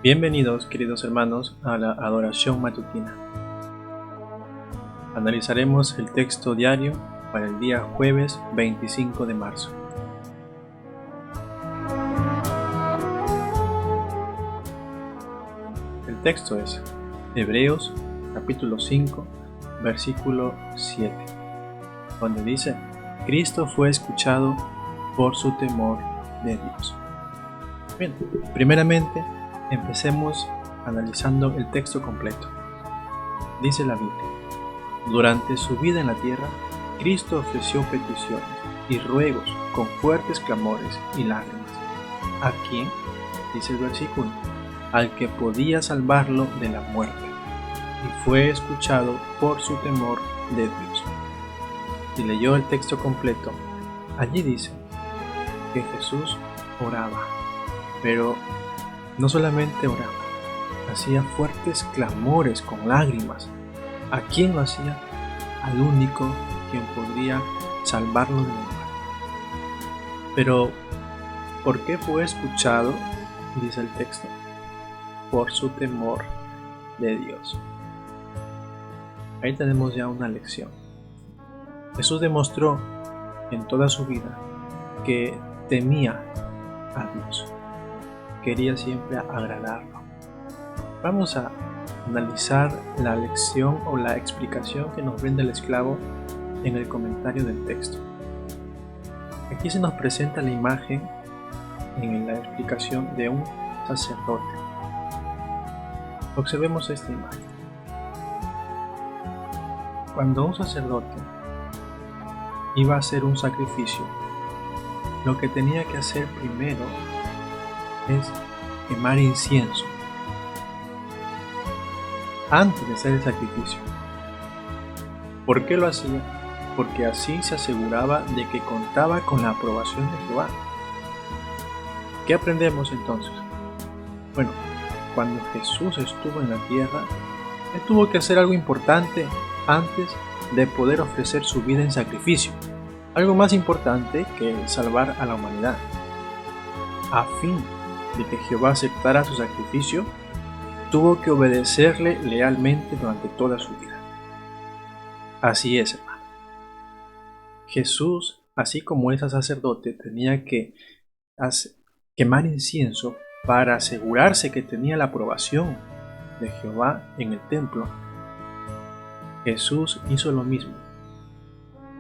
Bienvenidos, queridos hermanos, a la adoración matutina. Analizaremos el texto diario para el día jueves 25 de marzo. El texto es Hebreos capítulo 5, versículo 7, donde dice: Cristo fue escuchado por su temor de Dios. Bien, primeramente empecemos analizando el texto completo. Dice la Biblia: durante su vida en la tierra, Cristo ofreció peticiones y ruegos con fuertes clamores y lágrimas. ¿A quién? Dice el versículo: al que podía salvarlo de la muerte, y fue escuchado por su temor de Dios. Si leyó el texto completo, allí dice que Jesús oraba, pero no solamente oraba, hacía fuertes clamores con lágrimas. ¿A quién lo hacía? Al único quien podría salvarlo de la muerte. Pero, ¿por qué fue escuchado? Dice el texto: por su temor de Dios. Ahí tenemos ya una lección. Jesús demostró en toda su vida que temía a Dios. Quería siempre agradarlo. Vamos a analizar la lección o la explicación que nos brinda el esclavo en el comentario del texto. Aquí se nos presenta la imagen en la explicación de un sacerdote. Observemos esta imagen. Cuando un sacerdote iba a hacer un sacrificio, lo que tenía que hacer primero es quemar incienso antes de hacer el sacrificio. ¿Por qué lo hacía? Porque así se aseguraba de que contaba con la aprobación de Jehová. ¿Qué aprendemos entonces? Bueno, cuando Jesús estuvo en la tierra, Él tuvo que hacer algo importante antes de poder ofrecer su vida en sacrificio. Algo más importante que salvar a la humanidad. A fin de que Jehová aceptara su sacrificio, tuvo que obedecerle lealmente durante toda su vida. Así es, hermano. Jesús, así como ese sacerdote, tenía que quemar incienso para asegurarse que tenía la aprobación de Jehová en el templo. Jesús hizo lo mismo.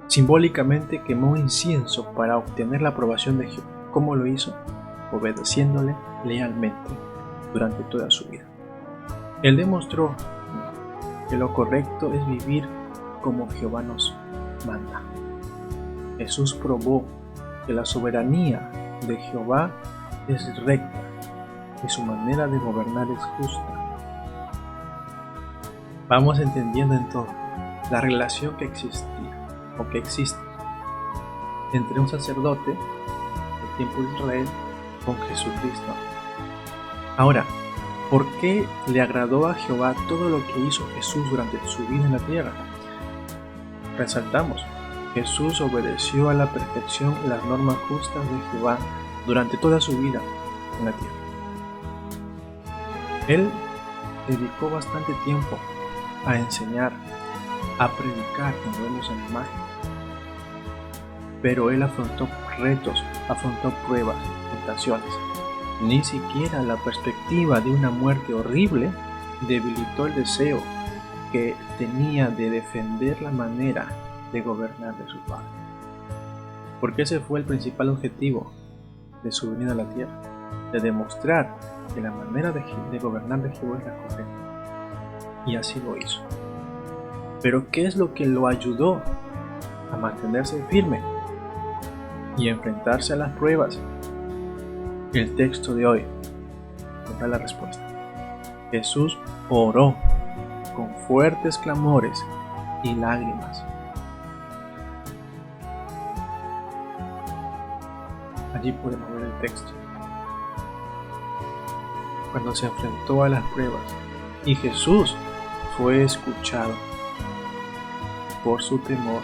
Simbólicamente quemó incienso para obtener la aprobación de Jehová. ¿Cómo lo hizo? Obedeciéndole lealmente durante toda su vida. Él demostró que lo correcto es vivir como Jehová nos manda. Jesús probó que la soberanía de Jehová es recta y su manera de gobernar es justa. Vamos entendiendo entonces la relación que existía o que existe entre un sacerdote del tiempo de Israel con Jesucristo. Ahora, ¿por qué le agradó a Jehová todo lo que hizo Jesús durante su vida en la tierra? Resaltamos: Jesús obedeció a la perfección las normas justas de Jehová durante toda su vida en la tierra. Él dedicó bastante tiempo a enseñar, a predicar, como vemos en la imagen. Pero él afrontó retos, afrontó pruebas, tentaciones. Ni siquiera la perspectiva de una muerte horrible debilitó el deseo que tenía de defender la manera de gobernar de su Padre. Porque ese fue el principal objetivo de su venida a la tierra, de demostrar que la manera de gobernar de Jehová es la correcta. Y así lo hizo. Pero ¿qué es lo que lo ayudó a mantenerse firme y enfrentarse a las pruebas? El texto de hoy nos da la respuesta. Jesús oró con fuertes clamores y lágrimas. Allí podemos ver el texto. Cuando se enfrentó a las pruebas y Jesús fue escuchado por su temor.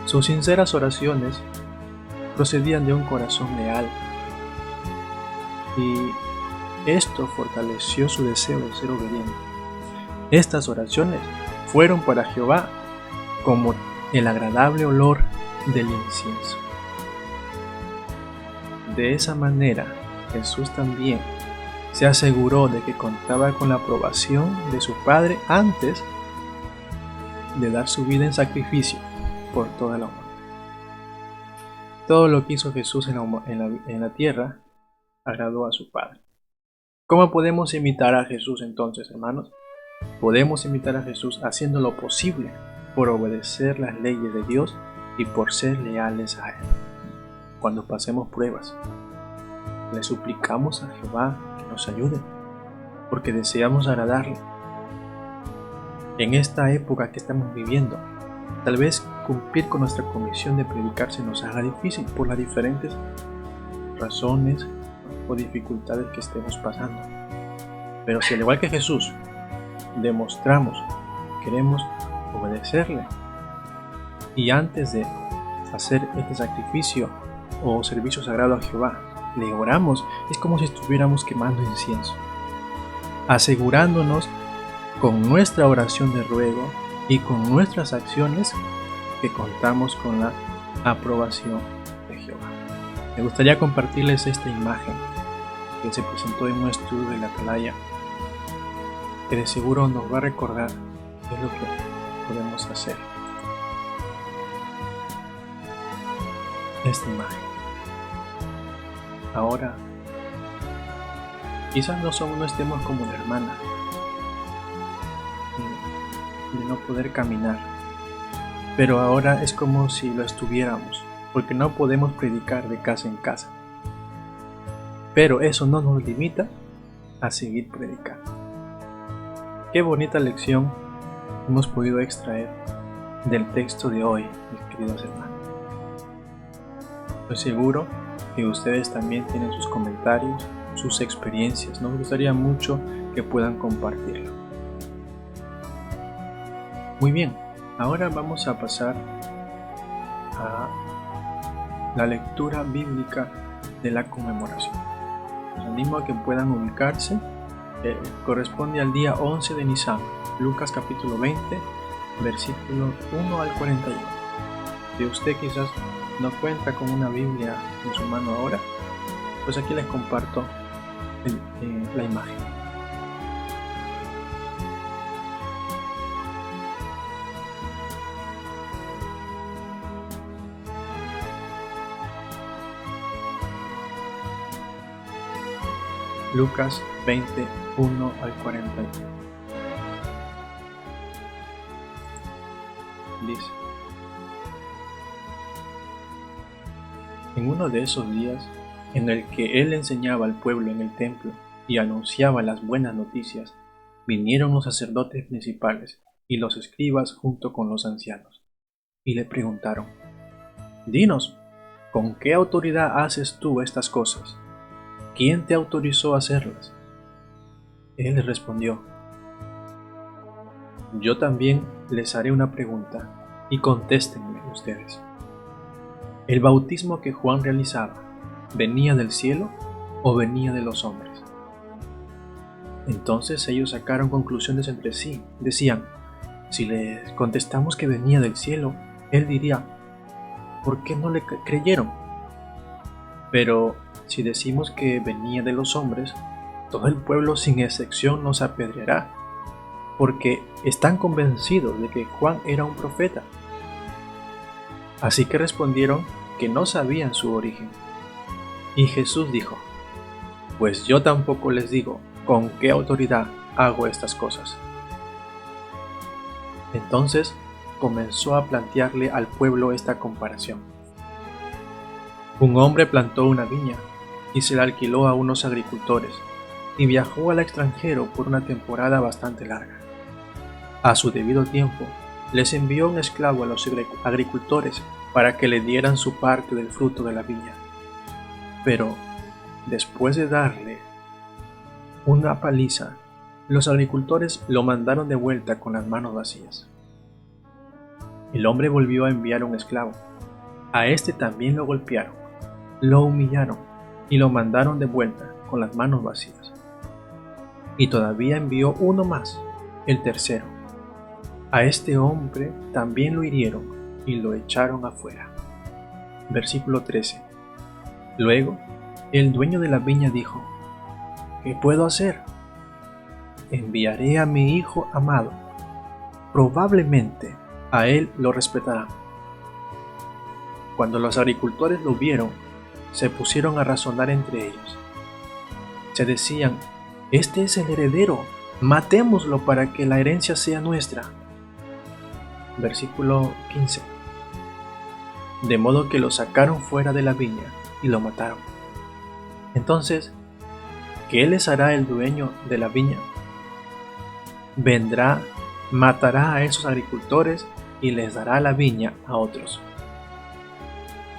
Sus sinceras oraciones procedían de un corazón leal y esto fortaleció su deseo de ser obediente. Estas oraciones fueron para Jehová como el agradable olor del incienso. De esa manera, Jesús también se aseguró de que contaba con la aprobación de su Padre antes de dar su vida en sacrificio por toda la humanidad. Todo lo que hizo Jesús en la tierra agradó a su Padre. ¿Cómo podemos imitar a Jesús entonces, hermanos? Podemos imitar a Jesús haciendo lo posible por obedecer las leyes de Dios y por ser leales a Él. Cuando pasemos pruebas, le suplicamos a Jehová que nos ayude, porque deseamos agradarle. En esta época que estamos viviendo, tal vez cumplir con nuestra comisión de predicar se nos haga difícil por las diferentes razones o dificultades que estemos pasando. Pero si al igual que Jesús demostramos que queremos obedecerle y antes de hacer este sacrificio o servicio sagrado a Jehová le oramos, es como si estuviéramos quemando incienso, asegurándonos con nuestra oración de ruego y con nuestras acciones que contamos con la aprobación de Jehová. Me gustaría compartirles esta imagen que se presentó en un estudio de la Atalaya, que de seguro nos va a recordar qué es lo que podemos hacer. Esta imagen. Ahora, quizás no estemos como la hermana, de no poder caminar, pero ahora es como si lo estuviéramos, porque no podemos predicar de casa en casa. Pero eso no nos limita a seguir predicando. Qué bonita lección hemos podido extraer del texto de hoy, mis queridos hermanos. Estoy seguro que ustedes también tienen sus comentarios, sus experiencias. Nos gustaría mucho que puedan compartirlo. Muy bien, ahora vamos a pasar a la lectura bíblica de la conmemoración. Les animo a que puedan ubicarse. Corresponde al día 11 de Nisan, Lucas capítulo 20, versículo 1 al 41. Si usted quizás no cuenta con una Biblia en su mano ahora, pues aquí les comparto la imagen. Lucas 20, 1 al 41. Dice: en uno de esos días, en el que él enseñaba al pueblo en el templo y anunciaba las buenas noticias, vinieron los sacerdotes principales y los escribas junto con los ancianos, y le preguntaron: dinos, ¿con qué autoridad haces tú estas cosas? ¿Quién te autorizó a hacerlas? Él les respondió: yo también les haré una pregunta, y contéstenme ustedes. ¿El bautismo que Juan realizaba venía del cielo o venía de los hombres? Entonces ellos sacaron conclusiones entre sí. Decían: si les contestamos que venía del cielo, él diría: ¿por qué no le creyeron? Pero si decimos que venía de los hombres, todo el pueblo sin excepción nos apedreará, porque están convencidos de que Juan era un profeta. Así que respondieron que no sabían su origen. Y Jesús dijo: pues yo tampoco les digo con qué autoridad hago estas cosas. Entonces comenzó a plantearle al pueblo esta comparación. Un hombre plantó una viña y se la alquiló a unos agricultores, y viajó al extranjero por una temporada bastante larga. A su debido tiempo, les envió un esclavo a los agricultores para que le dieran su parte del fruto de la viña. Pero, después de darle una paliza, los agricultores lo mandaron de vuelta con las manos vacías. El hombre volvió a enviar un esclavo. A este también lo golpearon, lo humillaron y lo mandaron de vuelta con las manos vacías. y todavía envió uno más, el tercero. A este hombre también lo hirieron y lo echaron afuera. Versículo 13. Luego, el dueño de la viña dijo: ¿Qué puedo hacer? Enviaré a mi hijo amado. Probablemente a él lo respetarán. Cuando los agricultores lo vieron, se pusieron a razonar entre ellos. Se decían: este es el heredero, matémoslo para que la herencia sea nuestra. Versículo 15. De modo que lo sacaron fuera de la viña y lo mataron. Entonces, ¿qué les hará el dueño de la viña? Vendrá, matará a esos agricultores y les dará la viña a otros.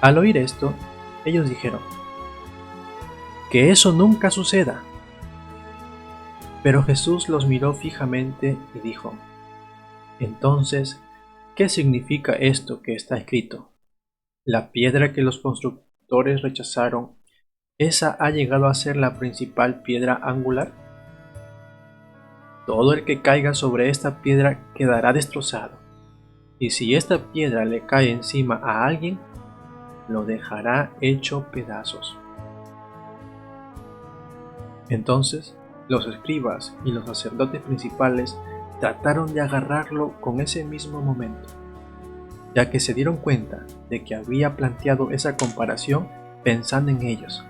Al oír esto, ellos dijeron: que eso nunca suceda. Pero Jesús los miró fijamente y dijo: entonces, ¿qué significa esto que está escrito? La piedra que los constructores rechazaron, ¿esa ha llegado a ser la principal piedra angular? Todo el que caiga sobre esta piedra quedará destrozado, y si esta piedra le cae encima a alguien, lo dejará hecho pedazos. Entonces, los escribas y los sacerdotes principales trataron de agarrarlo con ese mismo momento, ya que se dieron cuenta de que había planteado esa comparación pensando en ellos,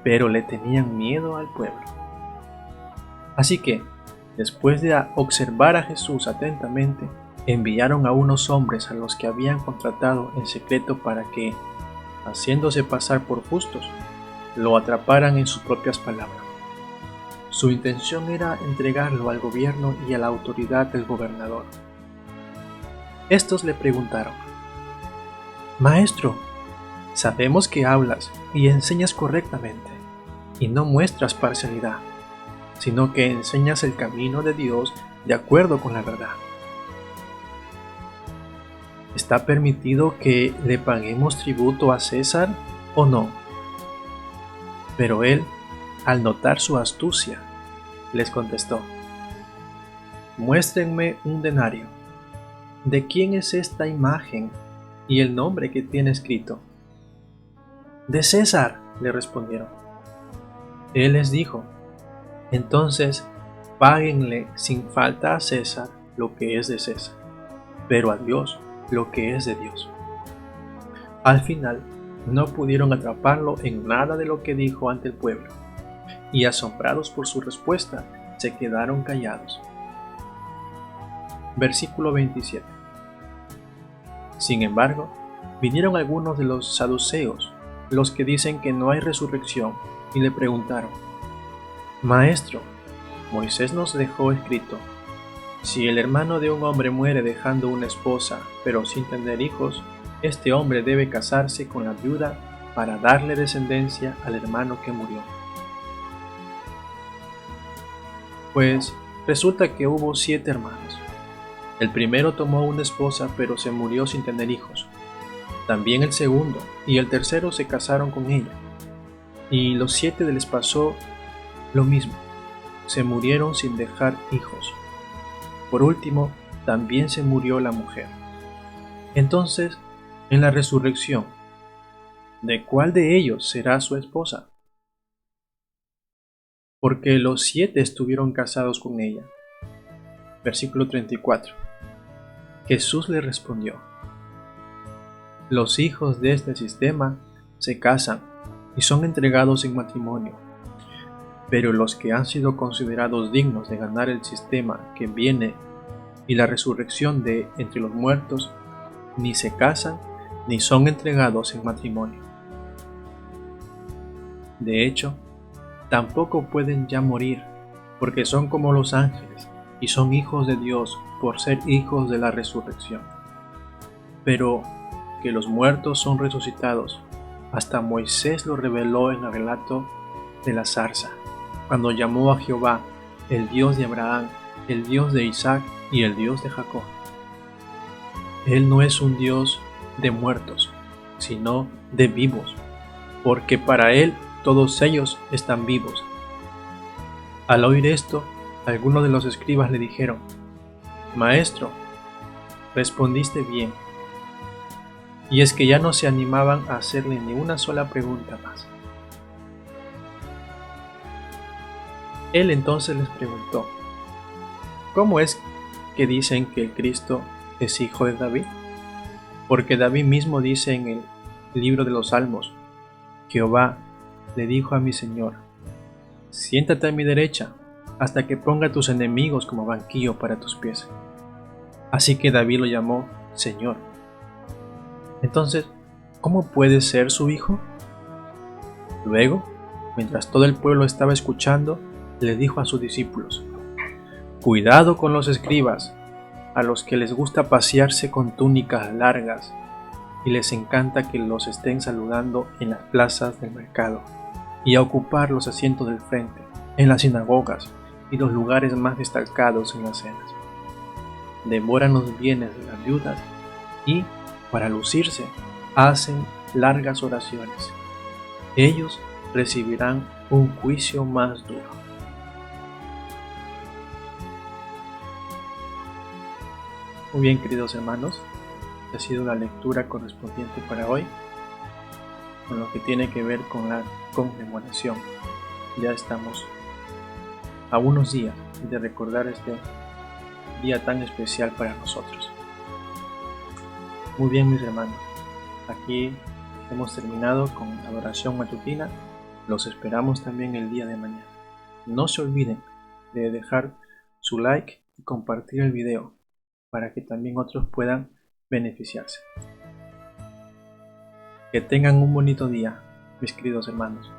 pero le tenían miedo al pueblo. Así que, después de observar a Jesús atentamente, enviaron a unos hombres a los que habían contratado en secreto para que, haciéndose pasar por justos, lo atraparan en sus propias palabras. Su intención era entregarlo al gobierno y a la autoridad del gobernador. Estos le preguntaron: Maestro, sabemos que hablas y enseñas correctamente, y no muestras parcialidad, sino que enseñas el camino de Dios de acuerdo con la verdad. ¿Está permitido que le paguemos tributo a César o no? Pero él, al notar su astucia, les contestó: muéstrenme un denario. ¿De quién es esta imagen y el nombre que tiene escrito? De César, le respondieron. Él les dijo: entonces páguenle sin falta a César lo que es de César, pero a Dios lo que es de Dios. Al final, no pudieron atraparlo en nada de lo que dijo ante el pueblo, y asombrados por su respuesta, se quedaron callados. Versículo 27. Sin embargo, vinieron algunos de los saduceos, los que dicen que no hay resurrección, y le preguntaron: Maestro, Moisés nos dejó escrito: si el hermano de un hombre muere dejando una esposa, pero sin tener hijos, este hombre debe casarse con la viuda para darle descendencia al hermano que murió. Pues resulta que hubo 7 hermanos. El primero tomó una esposa, pero se murió sin tener hijos. También el segundo y el tercero se casaron con ella. Y los 7 les pasó lo mismo. Se murieron sin dejar hijos. Por último, también se murió la mujer. Entonces, en la resurrección, ¿de cuál de ellos será su esposa? Porque los 7 estuvieron casados con ella. Versículo 34. Jesús le respondió: los hijos de este sistema se casan y son entregados en matrimonio, pero los que han sido considerados dignos de ganar el sistema que viene y la resurrección de entre los muertos, ni se casan ni son entregados en matrimonio. De hecho, tampoco pueden ya morir, porque son como los ángeles y son hijos de Dios por ser hijos de la resurrección. Pero que los muertos son resucitados, hasta Moisés lo reveló en el relato de la zarza, cuando llamó a Jehová, el Dios de Abraham, el Dios de Isaac y el Dios de Jacob. Él no es un Dios de muertos, sino de vivos, porque para Él todos ellos están vivos. Al oír esto, algunos de los escribas le dijeron: Maestro, respondiste bien. Y es que ya no se animaban a hacerle ni una sola pregunta más. Él entonces les preguntó: ¿Cómo es que dicen que el Cristo es hijo de David? Porque David mismo dice en el libro de los Salmos: Jehová le dijo a mi Señor: siéntate a mi derecha, hasta que ponga a tus enemigos como banquillo para tus pies. Así que David lo llamó Señor. Entonces, ¿cómo puede ser su hijo? Luego, mientras todo el pueblo estaba escuchando, le dijo a sus discípulos: Cuidado con los escribas, a los que les gusta pasearse con túnicas largas y les encanta que los estén saludando en las plazas del mercado y a ocupar los asientos del frente, en las sinagogas y los lugares más destacados en las cenas. Devoran los bienes de las viudas y, para lucirse, hacen largas oraciones. Ellos recibirán un juicio más duro. Muy bien, queridos hermanos, esta ha sido la lectura correspondiente para hoy, con lo que tiene que ver con la conmemoración. Ya estamos a unos días de recordar este día tan especial para nosotros. Muy bien, mis hermanos, aquí hemos terminado con la adoración matutina. Los esperamos también el día de mañana. No se olviden de dejar su like y compartir el video para que también otros puedan beneficiarse. Que tengan un bonito día, mis queridos hermanos.